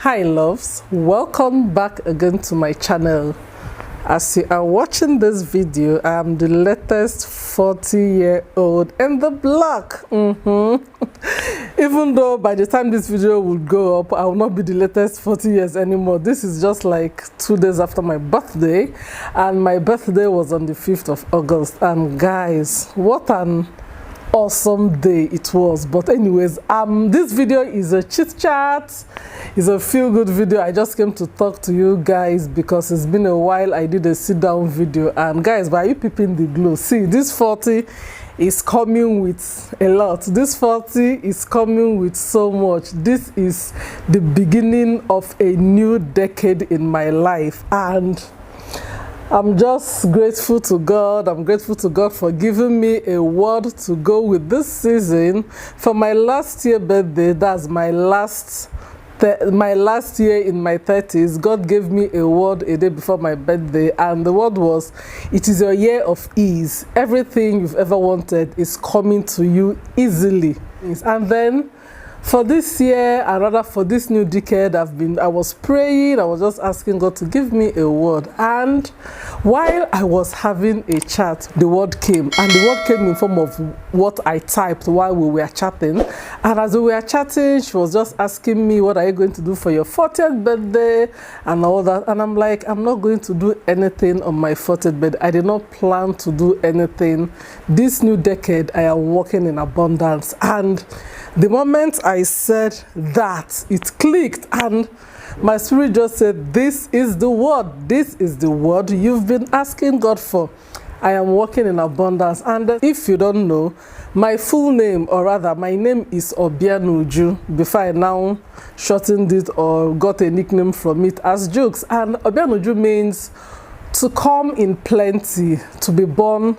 Hi loves, welcome back again to my channel. As you are watching this video, I am the latest 40-year-old in the block. Even though by the time this video will go up, I will not be the latest 40 years anymore. This is just like 2 days after my birthday, and my birthday was on the 5th of August. And guys, what an awesome day it was. But anyways, this video is a chit chat, it's a feel-good video. I just came to talk to you guys because it's been a while I did a sit-down video. And guys, by you peeping the glow, see, this 40 is coming with a lot. This 40 is coming with so much. This is the beginning of a new decade in my life, and I'm just grateful to God. I'm grateful to God for giving me a word to go with this season. For my last year birthday, that's my last year in my 30s, God gave me a word a day before my birthday, and the word was, it is your year of ease. Everything you've ever wanted is coming to you easily. And then for this year, and rather for this new decade, I was praying, I was just asking God to give me a word. And while I was having a chat, the word came, and the word came in form of what I typed while we were chatting. And as we were chatting, she was just asking me, what are you going to do for your 40th birthday and all that? And I'm like, I'm not going to do anything on my 40th birthday. I did not plan to do anything. This new decade, I am walking in abundance. And the moment I said that, it clicked, and my spirit just said, this is the word. This is the word you've been asking God for. I am walking in abundance. And if you don't know, my full name, or rather my name is Obianuju, before I now shortened it or got a nickname from it as Jukes. And Obianuju means to come in plenty, to be born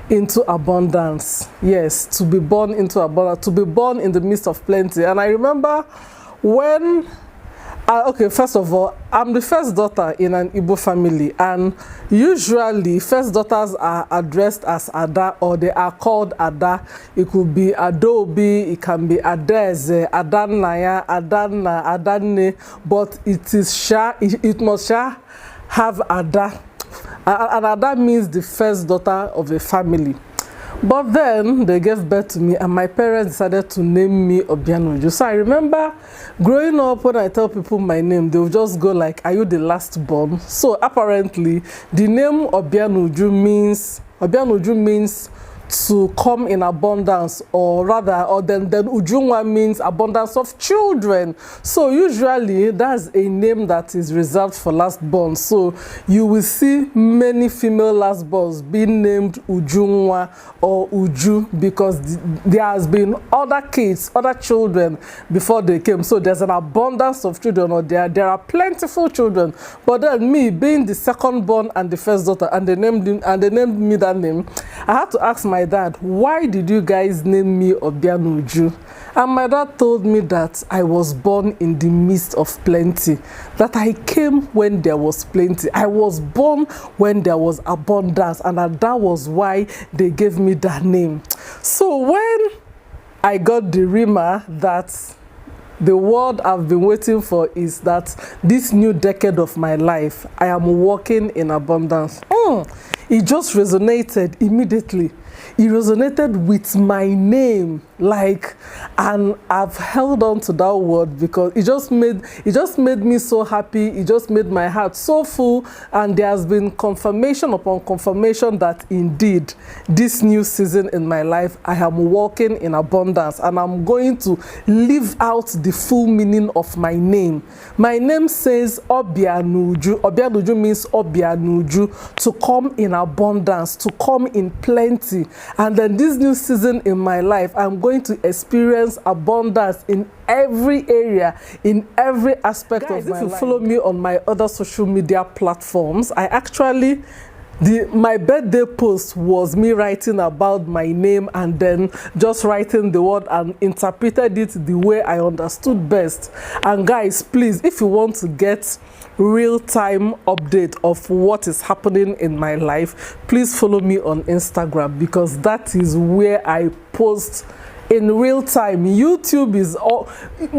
into abundance. Yes, to be born into abundance, to be born in the midst of plenty. And I remember when okay, first of all, I'm the first daughter in an Igbo family, and usually first daughters are addressed as Ada, or they are called Ada. It could be Adobe, it can be Adeze, Adanaya, Adana, Adane, but it is Sha, it must Sha have Ada. And Ada means the first daughter of a family. But then they gave birth to me, and my parents decided to name me Obianuju. So I remember growing up, when I tell people my name, they will just go like, are you the last born? So apparently the name Obianuju means to come in abundance, or rather, or then Ujunwa means abundance of children. So usually that's a name that is reserved for lastborn. So you will see many female lastborns being named Ujunwa or Uju, because there has been other kids, other children before they came. So there's an abundance of children, or there are plentiful children. But then me being the second born and the first daughter, and they named me that name, I had to ask my dad, why did you guys name me Obianuju? And my dad told me that I was born in the midst of plenty, that I came when there was plenty. I was born when there was abundance, and that was why they gave me that name. So when I got the rima that the word I've been waiting for is that this new decade of my life, I am walking in abundance, it just resonated immediately. It resonated with my name, like, and I've held on to that word because it just made me so happy. It just made my heart so full, and there has been confirmation upon confirmation that indeed this new season in my life, I am walking in abundance, and I'm going to live out the full meaning of my name. My name says Obianuju. Obianuju means Obianuju, to come in abundance, to come in plenty. And then this new season in my life, I'm going to experience abundance in every area, in every aspect of my life. If you follow me on my other social media platforms, I actually, my birthday post was me writing about my name, and then just writing the word and interpreted it the way I understood best. And guys, please, if you want to get real-time update of what is happening in my life, please follow me on Instagram, because that is where I post in real time. YouTube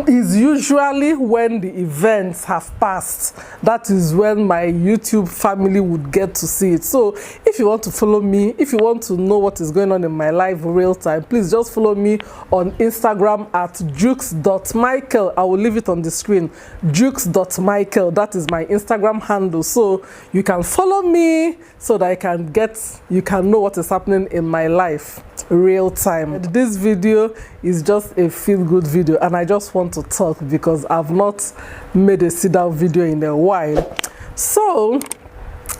is usually when the events have passed. That is when my YouTube family would get to see it. So if you want to follow me, if you want to know what is going on in my life real time, please just follow me on Instagram at juksmichael. I will leave it on the screen. Juks.michael, that is my Instagram handle. So you can follow me so that you can know what is happening in my life real time. This video is just a feel-good video, and I just want to talk because I've not made a sit-down video in a while. So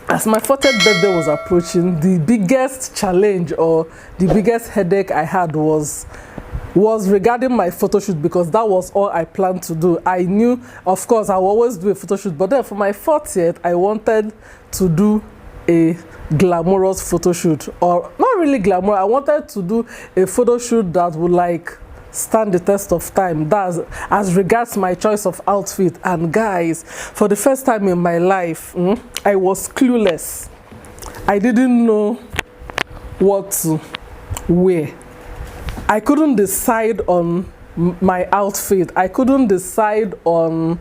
as my 40th birthday was approaching, the biggest challenge or the biggest headache I had was regarding my photo shoot, because that was all I planned to do. I knew, of course, I will always do a photo shoot, but then for my 40th, I wanted to do a glamorous photo shoot, or not really glamour. I wanted to do a photo shoot that would like stand the test of time. That's as regards my choice of outfit. And guys, for the first time in my life, I was clueless. I didn't know what to wear. I couldn't decide on my outfit. I couldn't decide on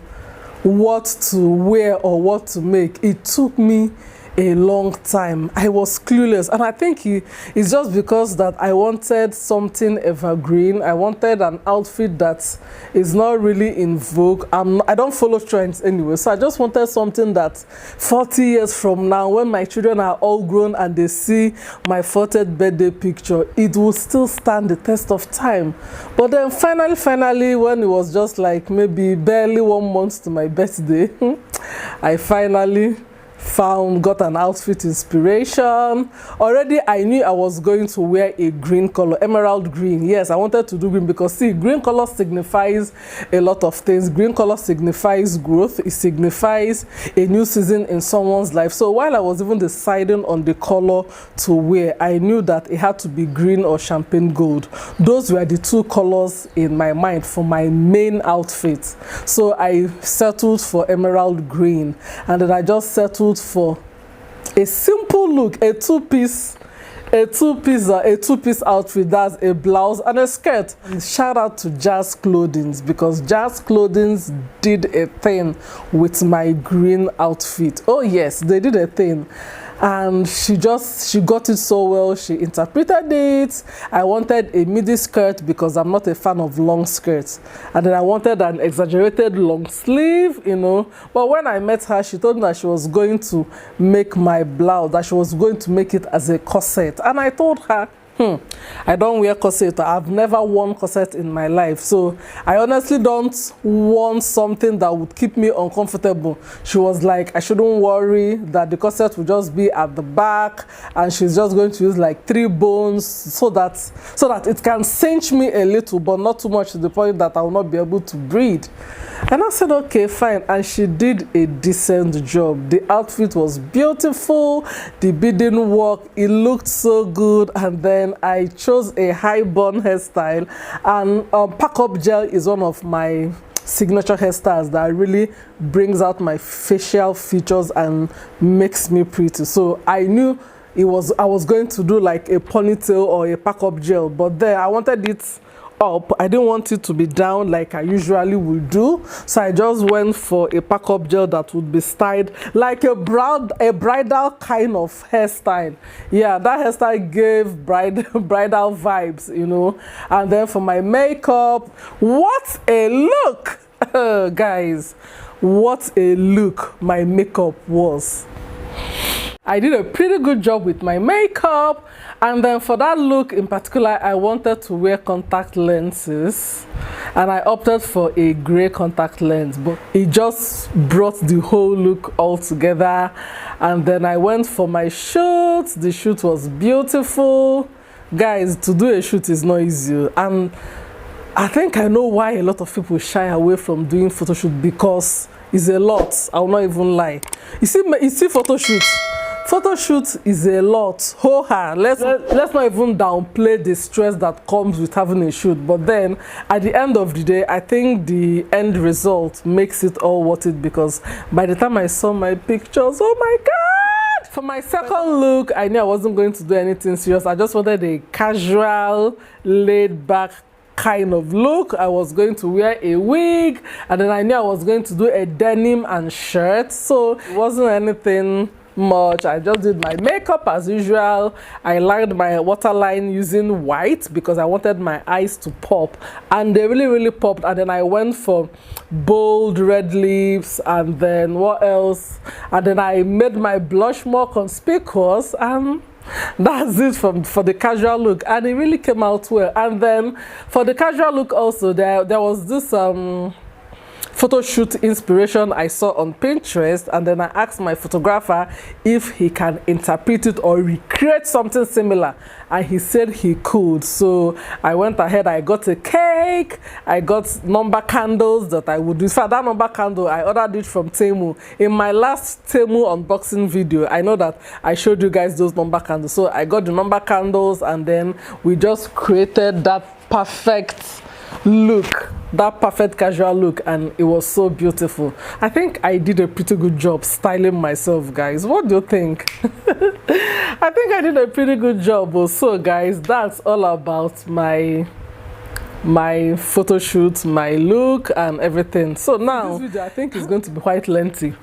what to wear or what to make. It took me a long time. I was clueless, and I think it's just because that I wanted something evergreen. I wanted an outfit that is not really in vogue. I don't follow trends anyway, so I just wanted something that 40 years from now, when my children are all grown and they see my 40th birthday picture, it will still stand the test of time. But then finally, when it was just like maybe barely 1 month to my birthday, I finally got an outfit inspiration. Already I knew I was going to wear a green color, emerald green. Yes, I wanted to do green because see, green color signifies a lot of things. Green color signifies growth. It signifies a new season in someone's life. So while I was even deciding on the color to wear, I knew that it had to be green or champagne gold. Those were the two colors in my mind for my main outfit. So I settled for emerald green, and then I just settled for a simple look, a two-piece outfit. That's a blouse and a skirt. And shout out to Jazz Clothing, because Jazz Clothing did a thing with my green outfit. Oh yes, they did a thing. And she got it so well. She interpreted it. I wanted a midi skirt because I'm not a fan of long skirts, and then I wanted an exaggerated long sleeve, you know. But when I met her, she told me that she was going to make my blouse, that she was going to make it as a corset, and I told her, I don't wear corset. I've never worn corset in my life, so I honestly don't want something that would keep me uncomfortable. She was like, I shouldn't worry, that the corset will just be at the back, and she's just going to use like 3 bones so that it can cinch me a little, but not too much to the point that I will not be able to breathe. And I said, okay, fine. And she did a decent job. The outfit was beautiful. The beading work, it looked so good. And then I chose a high bun hairstyle. And pack-up gel is one of my signature hairstyles that really brings out my facial features and makes me pretty. So I knew I was going to do like a ponytail or a pack-up gel, but there I wanted it up. I didn't want it to be down like I usually would do, so I just went for a pack-up gel that would be styled like a bridal kind of hairstyle. Yeah, that hairstyle gave bridal vibes, you know. And then for my makeup, what a look! Guys, what a look my makeup was. I did a pretty good job with my makeup, and then for that look in particular, I wanted to wear contact lenses, and I opted for a gray contact lens, but it just brought the whole look all together. And then I went for my shoot. The shoot was beautiful. Guys, to do a shoot is not easy, and I think I know why a lot of people shy away from doing photo shoot, because it's a lot. I will not even lie. You see photo shoot. Photo shoot is a lot. Let's not even downplay the stress that comes with having a shoot. But then at the end of the day, I think the end result makes it all worth it, because by the time I saw my pictures, oh my God! For my second look, I knew I wasn't going to do anything serious. I just wanted a casual, laid back kind of look. I was going to wear a wig, and then I knew I was going to do a denim and shirt, so it wasn't anything much. I just did my makeup as usual. I lined my waterline using white because I wanted my eyes to pop, and they really popped. And then I went for bold red lips, and then what else, and then I made my blush more conspicuous, and that's it for the casual look, and it really came out well. And then for the casual look also, there was this photo shoot inspiration I saw on Pinterest, and then I asked my photographer if he can interpret it or recreate something similar, and he said he could. So I went ahead, I got a cake, I got number candles that I would use. For that number candle, I ordered it from Temu. In my last Temu unboxing video, I know that I showed you guys those number candles. So I got the number candles, and then we just created that perfect look, that perfect casual look, and it was so beautiful. I think I did a pretty good job styling myself, guys. What do you think? I think I did a pretty good job. So guys, that's all about my photo shoot, my look and everything. So now this video I think is going to be quite lengthy.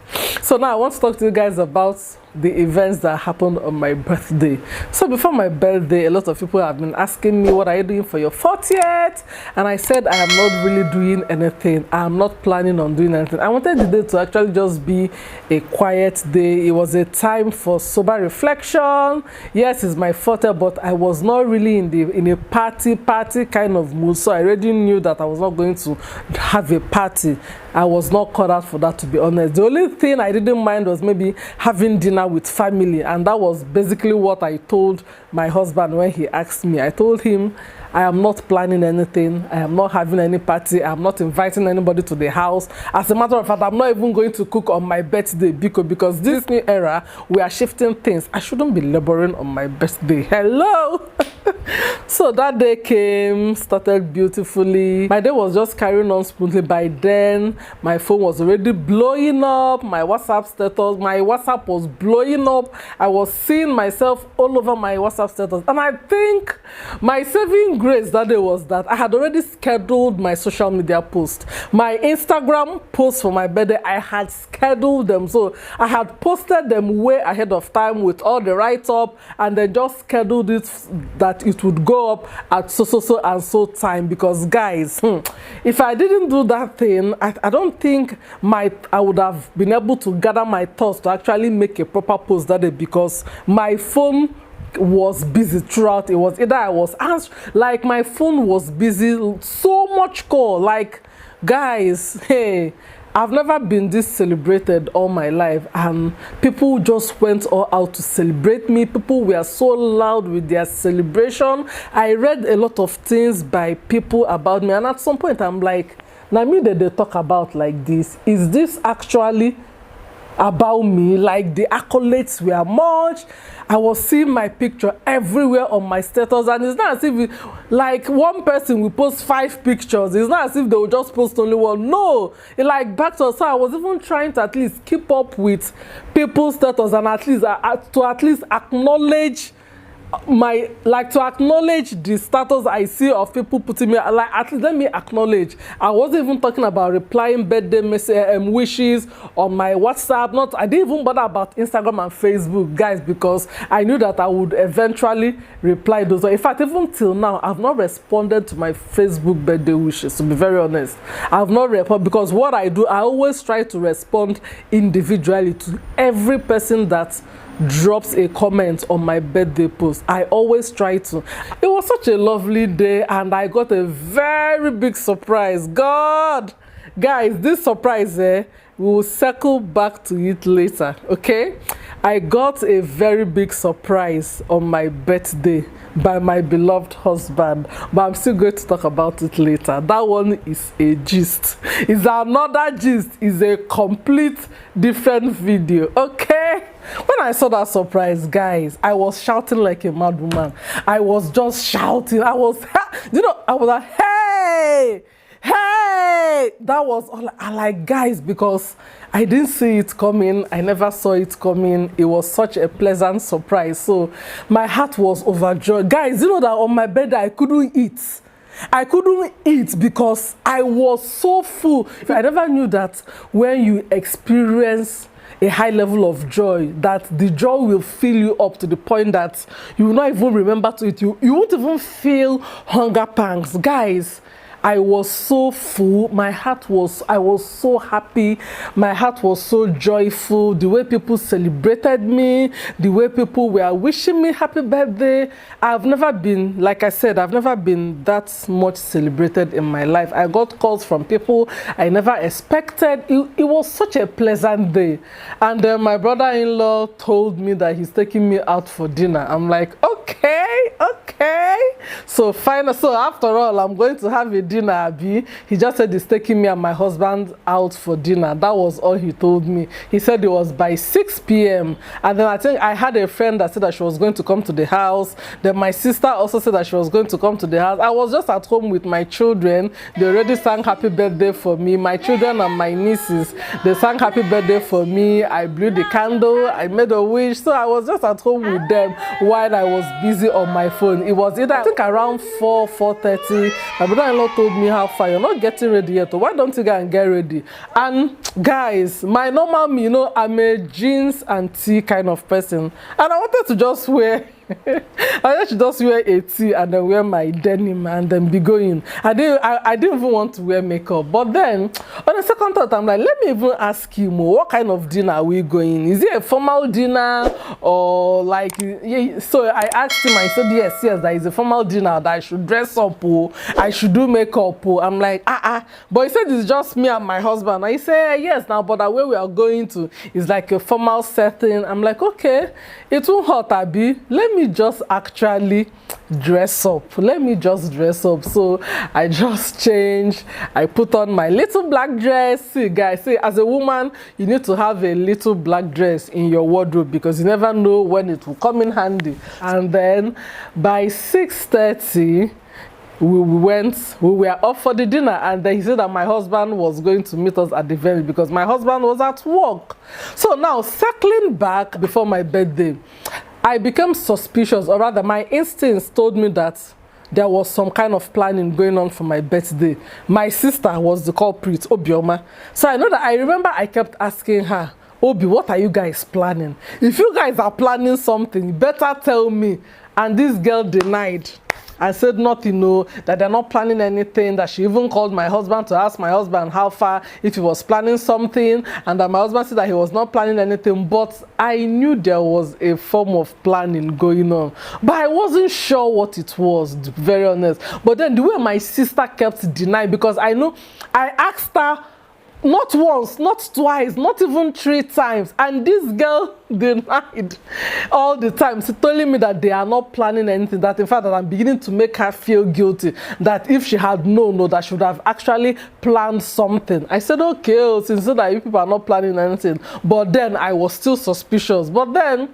So now I want to talk to you guys about the events that happened on my birthday. So before my birthday, a lot of people have been asking me, what are you doing for your 40th? And I said I am not really doing anything. I am not planning on doing anything. I wanted the day to actually just be a quiet day. It was a time for sober reflection. Yes, it's my 40th, but I was not really in a party kind of mood. So I already knew that I was not going to have a party. I was not cut out for that, to be honest. The only thing I didn't mind was maybe having dinner with family, and that was basically what I told my husband when he asked me. I told him I am not planning anything, I am not having any party, I am not inviting anybody to the house. As a matter of fact, I'm not even going to cook on my birthday because this new era, we are shifting things. I shouldn't be laboring on my birthday. Hello. So that day came, started beautifully. My day was just carrying on smoothly. By then, my phone was already blowing up. My WhatsApp status, my WhatsApp was blowing up. I was seeing myself all over my WhatsApp status. And I think my saving grace that day was that I had already scheduled my social media post. My Instagram posts for my birthday, I had scheduled them. So I had posted them way ahead of time with all the write-up, and then just scheduled it that it would go up at so and so time. Because guys, if I didn't do that thing, I don't think I would have been able to gather my thoughts to actually make a proper post that day, because my phone was busy throughout. It was either I was like my phone was busy, so much call. Like, guys, hey, I've never been this celebrated all my life, and people just went all out to celebrate me. People were so loud with their celebration. I read a lot of things by people about me, and at some point I'm like, now me that they talk about like this, is this actually about me? Like, the accolades were much. I was seeing my picture everywhere on my status, and it's not as if like one person will post 5 pictures. It's not as if they will just post only one. No, it like back to us. So I was even trying to at least keep up with people's status, and at least to at least acknowledge to acknowledge the status I see of people putting me, like, at least let me acknowledge. I wasn't even talking about replying birthday wishes on my WhatsApp. I didn't even bother about Instagram and Facebook, guys, because I knew that I would eventually reply those. In fact, even till now, I've not responded to my Facebook birthday wishes, to be very honest. I've not responded, because what I do, I always try to respond individually to every person that drops a comment on my birthday post. I always try to. It was such a lovely day, and I got a very big surprise. God, guys, this surprise, we will circle back to it later, okay? I got a very big surprise on my birthday by my beloved husband, but I'm still going to talk about it later. That one is a gist. It's another gist. It's a complete different video, okay? When I saw that surprise, guys, I was shouting like a mad woman. I was just shouting. I was like, hey, hey. That was all I like, guys, because I didn't see it coming. I never saw it coming. It was such a pleasant surprise. So my heart was overjoyed. Guys, you know that on my birthday I couldn't eat. I couldn't eat because I was so full. I never knew that when you experience a high level of joy, that the joy will fill you up to the point that you will not even remember to eat. You won't even feel hunger pangs. Guys, I was so full. I was so happy. My heart was so joyful. The way people celebrated me, the way people were wishing me happy birthday. I've never been, like I said, I've never been that much celebrated in my life. I got calls from people I never expected. It was such a pleasant day. And then my brother-in-law told me that he's taking me out for dinner. I'm like, okay. So after all, I'm going to have a dinner, Abi. He just said he's taking me and my husband out for dinner. That was all he told me. He said it was by 6 p.m. And then I think I had a friend that said that she was going to come to the house. Then my sister also said that she was going to come to the house. I was just at home with my children. They already sang happy birthday for me. My children and my nieces, they sang happy birthday for me. I blew the candle. I made a wish. So I was just at home with them while I was busy on my phone. It was either, I think, around 4:30. My brother-in-law told me, how far, you're not getting ready yet, why don't you go and get ready? And guys, my normal me, I'm a jeans and tee kind of person, and I wanted to just wear I should just wear a tee and then wear my denim and then be going. I didn't even want to wear makeup. But then, on the second thought, I'm like, let me even ask you more. What kind of dinner are we going? Is it a formal dinner or like? Yeah, so I asked him. I said, yes, there is a formal dinner that I should dress up. I should do makeup. I'm like, But he said it's just me and my husband. I said, yes, now, but the way we are going to is like a formal setting. I'm like, okay, it won't hurt, Abi. Let me just actually dress up. So I just changed. I put on my little black dress. See, guys, as a woman, you need to have a little black dress in your wardrobe because you never know when it will come in handy. And then by 6:30, we were off for the dinner, and then he said that my husband was going to meet us at the venue because my husband was at work. So now, circling back before my birthday, I became suspicious, or rather my instincts told me that there was some kind of planning going on for my birthday. My sister was the culprit, Obioma. So I remember I kept asking her, Obi, what are you guys planning? If you guys are planning something, better tell me. And this girl denied. I said nothing, that they're not planning anything, that she even called my husband to ask my husband how far, if he was planning something, and that my husband said that he was not planning anything, but I knew there was a form of planning going on. But I wasn't sure what it was, to be very honest. But then the way my sister kept denying, because I know, I asked her, not once, not twice, not even 3 times, and this girl denied all the time. She telling me that they are not planning anything, that in fact that I'm beginning to make her feel guilty, that if she had known, that she would have actually planned something. I said, okay, since that you people are not planning anything, but then I was still suspicious. But then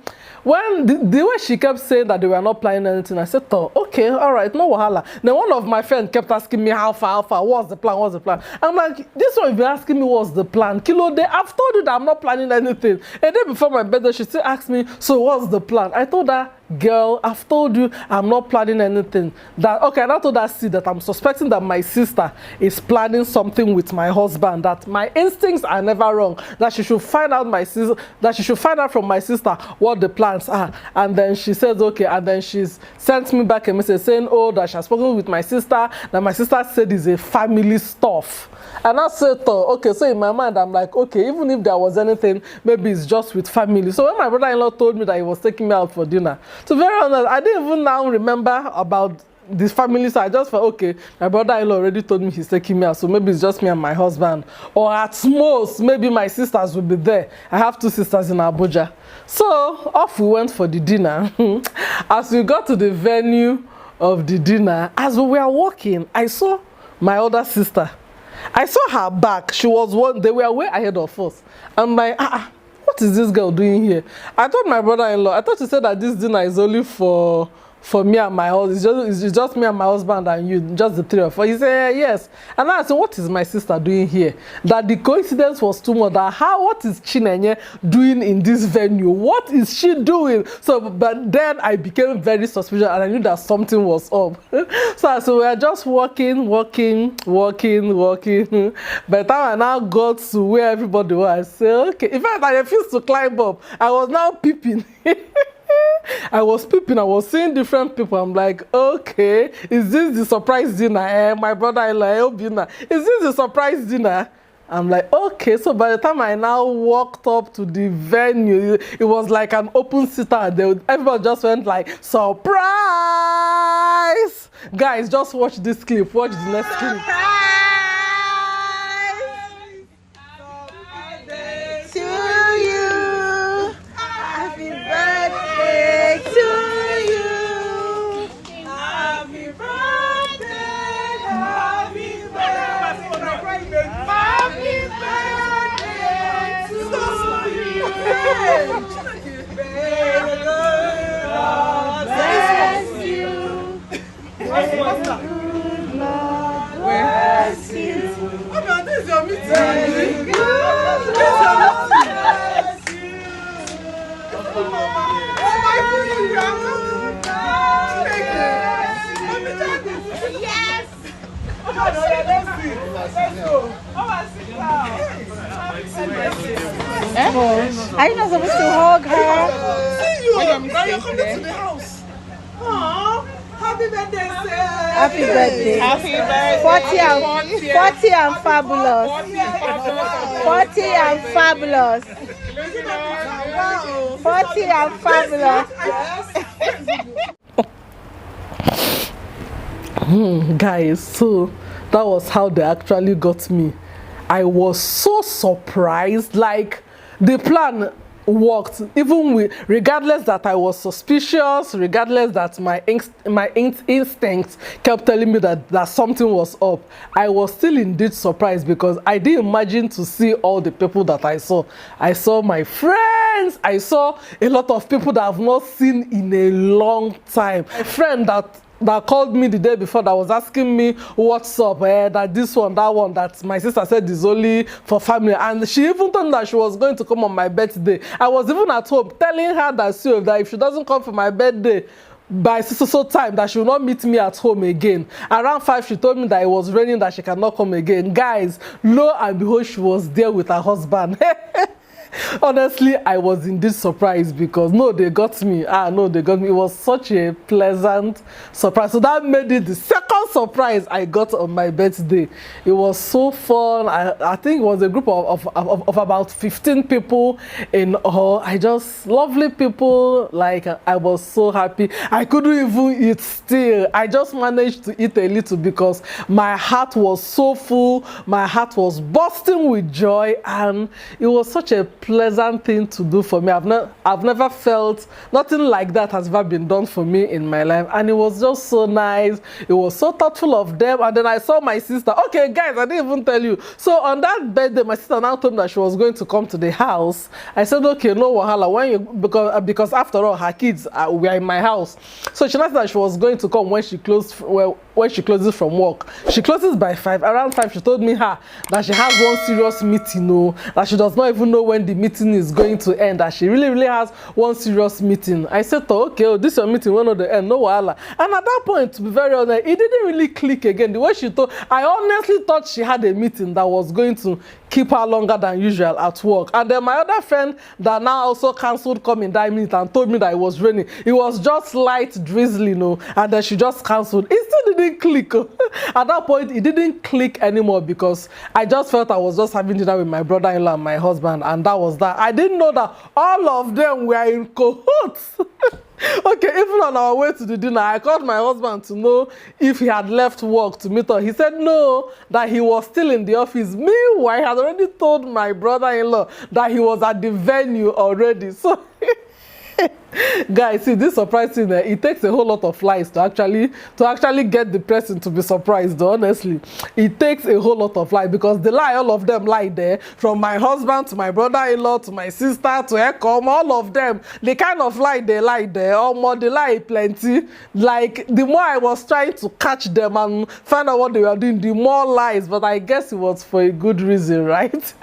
when the way she kept saying that they were not planning anything, I said, oh, okay, all right, no wahala. Then one of my friends kept asking me how far, what's the plan? I'm like, this one, if you're asking me what's the plan, Kilo, I've told you that I'm not planning anything. A day before my birthday, she still asked me, so what's the plan? I told her, girl, I've told you I'm not planning anything. Okay, I told her, see, that I'm suspecting that my sister is planning something with my husband, that my instincts are never wrong, that she should find out from my sister what the plans are. And then she says, okay, and then she's sent me back a message saying, oh, that she has spoken with my sister, that my sister said it's a family stuff. And I said, oh, okay, so in my mind, I'm like, okay, even if there was anything, maybe it's just with family. So when my brother-in-law told me that he was taking me out for dinner, to be very honest, I didn't even now remember about this family, so I just felt, okay, my brother-in-law already told me he's taking me out, so maybe it's just me and my husband, or at most, maybe my sisters will be there. I have 2 sisters in Abuja. So off we went for the dinner. As we got to the venue of the dinner, as we were walking, I saw my older sister. I saw her back. They were way ahead of us. I'm like, what is this girl doing here? I told my brother-in-law, I thought he said that this dinner is only for for me and my husband. It's just me and my husband and you, just the three of us. He said, yes. And I said, what is my sister doing here? That the coincidence was too much. That what is Chinenye doing in this venue? What is she doing? So, but then I became very suspicious and I knew that something was up. So we were just walking. By the time I now got to where everybody was, I said, okay. In fact, I refused to climb up. I was now peeping. I was seeing different people. I'm like, okay, is this the surprise dinner? My brother-in-law, is this the surprise dinner? I'm like, okay. So by the time I now walked up to the venue, it was like an open sitter. Everybody just went like, surprise! Guys, just watch this clip. Watch the next clip. Are you not supposed to hug her? See you. Now you're coming to the house. Aww. Happy birthday, sir. Happy birthday. Happy birthday. 40 and fabulous. 40 and fabulous. 40 and fabulous. Guys, so that was how they actually got me. I was so surprised. Like, the plan worked, even regardless that I was suspicious, regardless that my instincts kept telling me that something was up. I was still indeed surprised because I didn't imagine to see all the people that I saw. I saw my friends. I saw a lot of people that I've not seen in a long time. My friend that called me the day before, that was asking me what's up, that this one, that one, that my sister said is only for family, and she even told me that she was going to come on my birthday. I was even at home telling her that if she doesn't come for my birthday by so time, that she will not meet me at home again. Around 5, she told me that it was raining, that she cannot come again. Guys, lo and behold, she was there with her husband. Honestly, I was indeed surprised because they got me. They got me. It was such a pleasant surprise. So that made it the second surprise I got on my birthday. It was so fun. I think it was a group of about 15 people in all. Lovely people. Like, I was so happy. I couldn't even eat still. I just managed to eat a little because my heart was so full. My heart was bursting with joy, and it was such a pleasant thing to do for me. I've never felt nothing like that has ever been done for me in my life, and it was just so nice. It was so thoughtful of them. And then I saw my sister. Okay, guys, I didn't even tell you. So on that birthday, my sister now told me that she was going to come to the house. I said, okay, no wahala. Because after all, her kids were in my house. So she said that she was going to come when she closes from work. She closes by 5. Around 5, she told me that she has one serious meeting. That she does not even know when the meeting is going to end, that she really has one serious meeting. I said, okay, this is your meeting, when will the end? No wahala. And at that point, to be very honest, it didn't really click again. The way she told, I honestly thought she had a meeting that was going to keep her longer than usual at work. And then my other friend that now also cancelled coming that minute and told me that it was raining. It was just light drizzling, and then she just cancelled. It still didn't click. At that point, it didn't click anymore because I just felt I was just having dinner with my brother-in-law and my husband, and that was that. I didn't know that all of them were in cahoots. Okay, even on our way to the dinner, I called my husband to know if he had left work to meet her. He said no, that he was still in the office. Meanwhile, I had already told my brother-in-law that he was at the venue already. So Guys, see, this surprise thing, it takes a whole lot of lies to actually get the person to be surprised. Honestly, it takes a whole lot of lies, because they lie, all of them lie there, from my husband to my brother-in-law to my sister to Ekom, all of them, the kind of lie they lie there, or more they lie plenty. Like, the more I was trying to catch them and find out what they were doing, the more lies. But I guess it was for a good reason, right?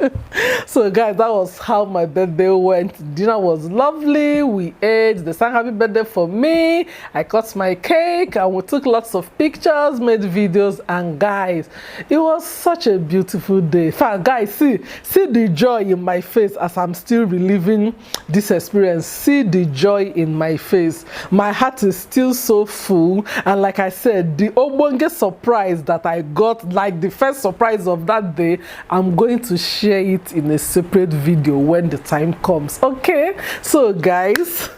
So guys, that was how my birthday went. Dinner was lovely. We ate, they sang happy birthday for me, I cut my cake, and we took lots of pictures, made videos, and guys, it was such a beautiful day. In fact, guys, see the joy in my face as I'm still reliving this experience. See the joy in my face. My heart is still so full, and like I said, the obonge surprise that I got, like the first surprise of that day, I'm going to share it in a separate video when the time comes. Okay, so guys,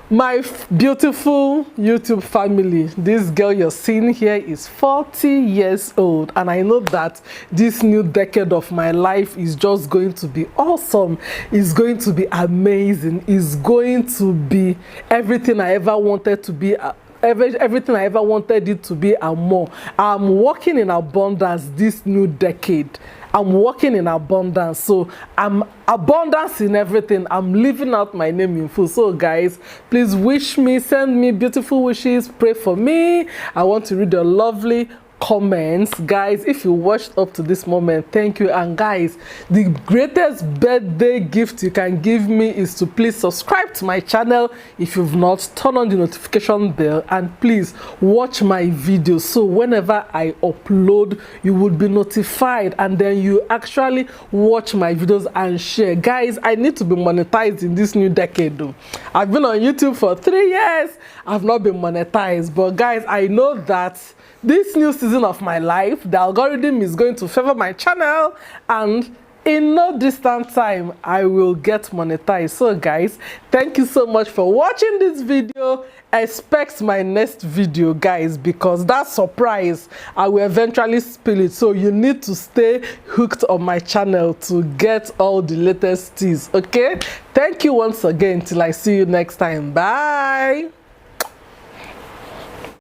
my beautiful YouTube family, this girl you're seeing here is 40 years old, and I know that this new decade of my life is just going to be awesome. It's going to be amazing. It's going to be everything I ever wanted to be. Everything I ever wanted it to be and more. I'm walking in abundance this new decade. I'm walking in abundance. So I'm abundance in everything. I'm living out my name in full. So guys, please wish me, send me beautiful wishes, pray for me. I want to read your lovely comments. Guys, if you watched up to this moment, thank you. And guys, the greatest birthday gift you can give me is to please subscribe to my channel if you've not, turn on the notification bell, and please watch my videos, so whenever I upload you would be notified, and then you actually watch my videos and share. Guys, I need to be monetized in this new decade though. I've been on YouTube for 3 years, I've not been monetized, but guys, I know that this new season of my life, the algorithm is going to favor my channel, and in no distant time, I will get monetized. So guys, thank you so much for watching this video. Expect my next video, guys, because that surprise, I will eventually spill it. So you need to stay hooked on my channel to get all the latest teas, okay? Thank you once again. Till I see you next time. Bye.